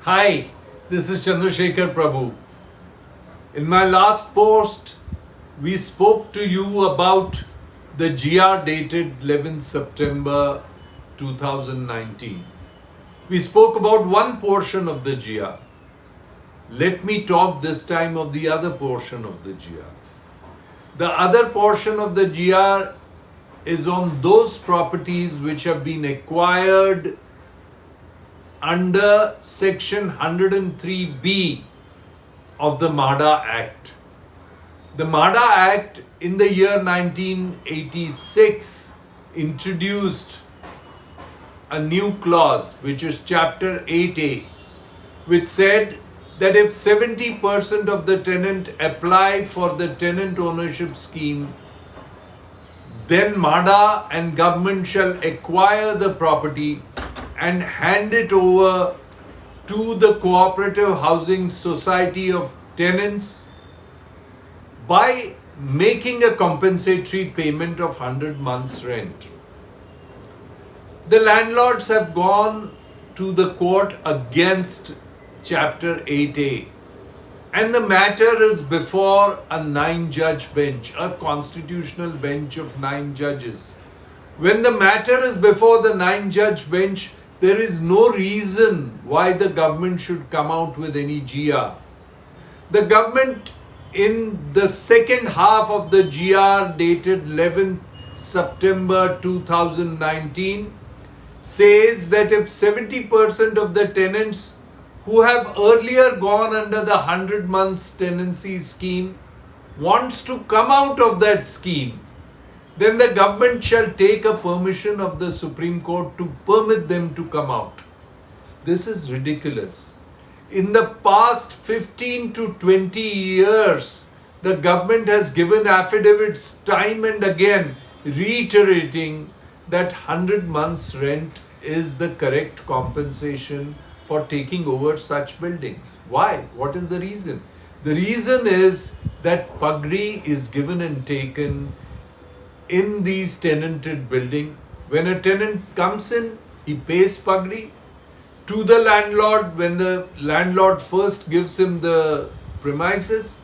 Hi, this is Chandrashekhar Prabhu. In my last post, we spoke to you about the GR dated 11th September 2019. We spoke about one portion of the GR. Let me talk this time of the other portion of the GR. The other portion of the GR is on those properties which have been acquired under section 103B of the MHADA Act. The MHADA Act in the year 1986 introduced a new clause, which is chapter 8A, which said that if 70% of the tenant apply for the tenant ownership scheme, then MHADA and government shall acquire the property and hand it over to the Cooperative Housing Society of Tenants by making a compensatory payment of 100 months rent. The landlords have gone to the court against Chapter 8A, and the matter is before a 9-judge bench, a constitutional bench of 9 judges. When the matter is before the 9-judge bench, there is no reason why the government should come out with any GR. The government in the second half of the GR dated 11th September 2019 says that if 70% of the tenants who have earlier gone under the 100 months tenancy scheme wants to come out of that scheme, then the government shall take a permission of the Supreme Court to permit them to come out. This is ridiculous. In the past 15 to 20 years, the government has given affidavits time and again reiterating that 100 months rent is the correct compensation for taking over such buildings. Why? What is the reason? The reason is that pagri is given and taken in these tenanted building. When a tenant comes in, he pays pagri to the landlord when the landlord first gives him the premises.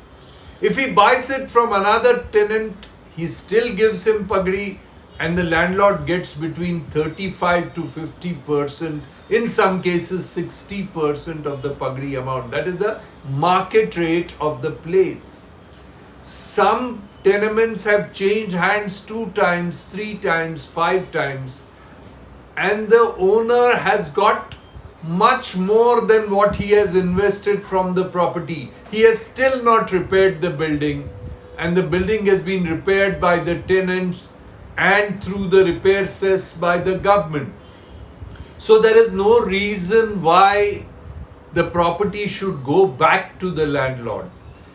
If he buys it from another tenant, he still gives him pagri, and the landlord gets between 35 to 50%, in some cases 60% of the pagri amount. That is the market rate of the place. Some tenements have changed hands 2 times, 3 times, 5 times, and the owner has got much more than what he has invested from the property. He has still not repaired the building, and the building has been repaired by the tenants and through the repair cess by the government. So there is no reason why the property should go back to the landlord.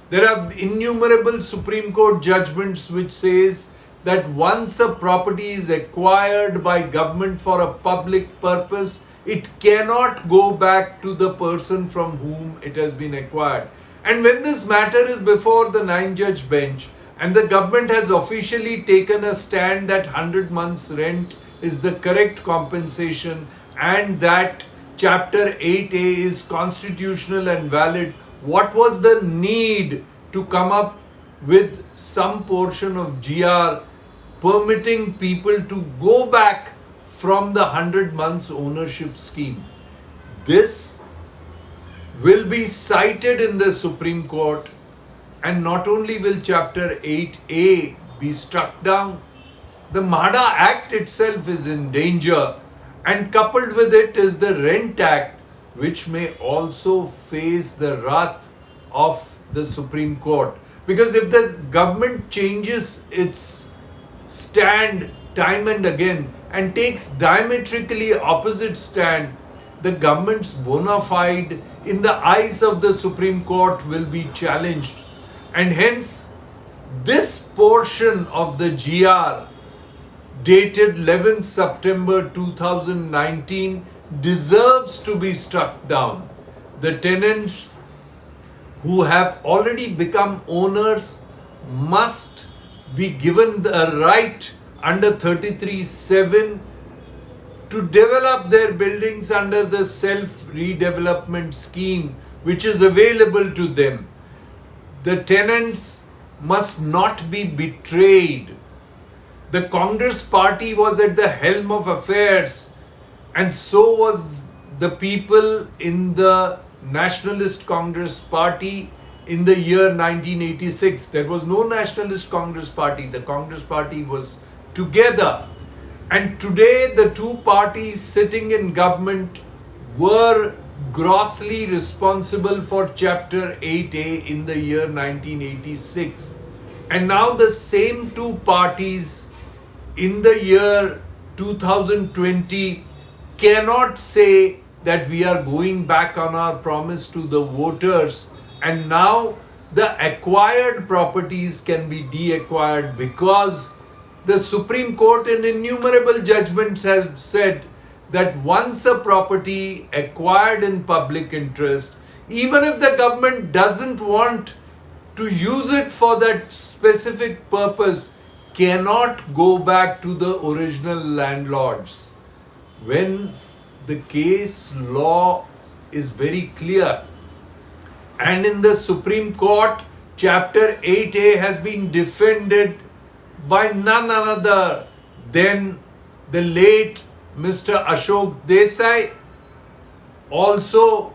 There are innumerable Supreme Court judgments which says that once a property is acquired by government for a public purpose, it cannot go back to the person from whom it has been acquired. And when this matter is before the 9-judge bench and the government has officially taken a stand that 100 months rent is the correct compensation and that Chapter 8A is constitutional and valid, what was the need to come up with some portion of GR permitting people to go back from the 100 months ownership scheme? This will be cited in the Supreme Court, and not only will Chapter 8A be struck down, the MHADA Act itself is in danger, and coupled with it is the Rent Act, which may also face the wrath of the Supreme Court. Because if the government changes its stand time and again and takes diametrically opposite stand, the government's bona fide in the eyes of the Supreme Court will be challenged. And hence, this portion of the GR dated 11th September 2019 deserves to be struck down. The tenants who have already become owners must be given the right under 33(7) to develop their buildings under the self-redevelopment scheme which is available to them. The tenants must not be betrayed. The Congress party was at the helm of affairs, and so was the people in the Nationalist Congress Party in the year 1986. There was no Nationalist Congress Party. The Congress Party was together. And today the two parties sitting in government were grossly responsible for Chapter 8A in the year 1986. And now the same two parties in the year 2020 cannot say that we are going back on our promise to the voters, and now the acquired properties can be deacquired, because the Supreme Court in innumerable judgments have said that once a property acquired in public interest, even if the government doesn't want to use it for that specific purpose, cannot go back to the original landlords. When the case law is very clear, and in the Supreme Court, Chapter 8A has been defended by none other than the late Mr. Ashok Desai, also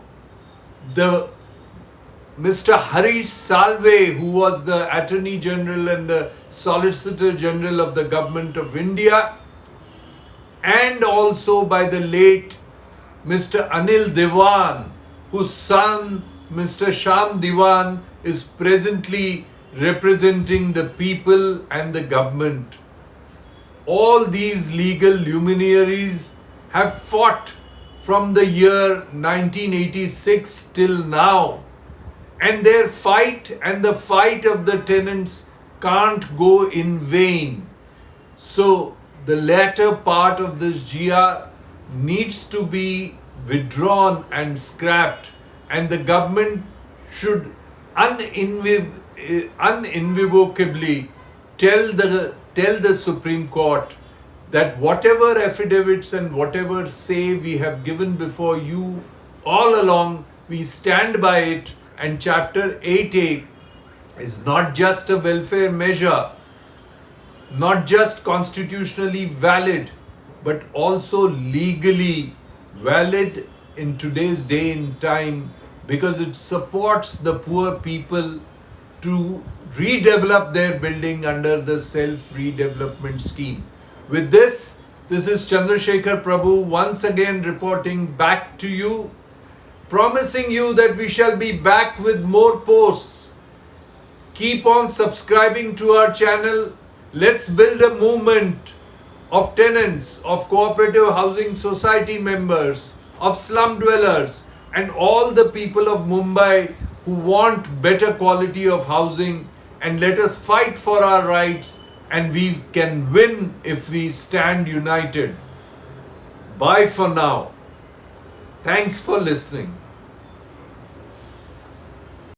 the Mr. Harish Salve, who was the Attorney General and the Solicitor General of the Government of India, and also by the late Mr. Anil Dewan, whose son Mr. Sham Dewan is presently representing the people and the government. All these legal luminaries have fought from the year 1986 till now, and their fight and the fight of the tenants can't go in vain. So the latter part of this GR needs to be withdrawn and scrapped, and the government should unequivocally tell the Supreme Court that whatever affidavits and whatever say we have given before you all along, we stand by it, and Chapter 8A is not just a welfare measure, not just constitutionally valid, but also legally valid in today's day and time, because it supports the poor people to redevelop their building under the self-redevelopment scheme. With this is Chandrashekhar Prabhu once again reporting back to you, promising you that we shall be back with more posts. Keep on subscribing to our channel. Let's build a movement of tenants, of cooperative housing society members, of slum dwellers, and all the people of Mumbai who want better quality of housing. And let us fight for our rights, and we can win if we stand united. Bye for now. Thanks for listening.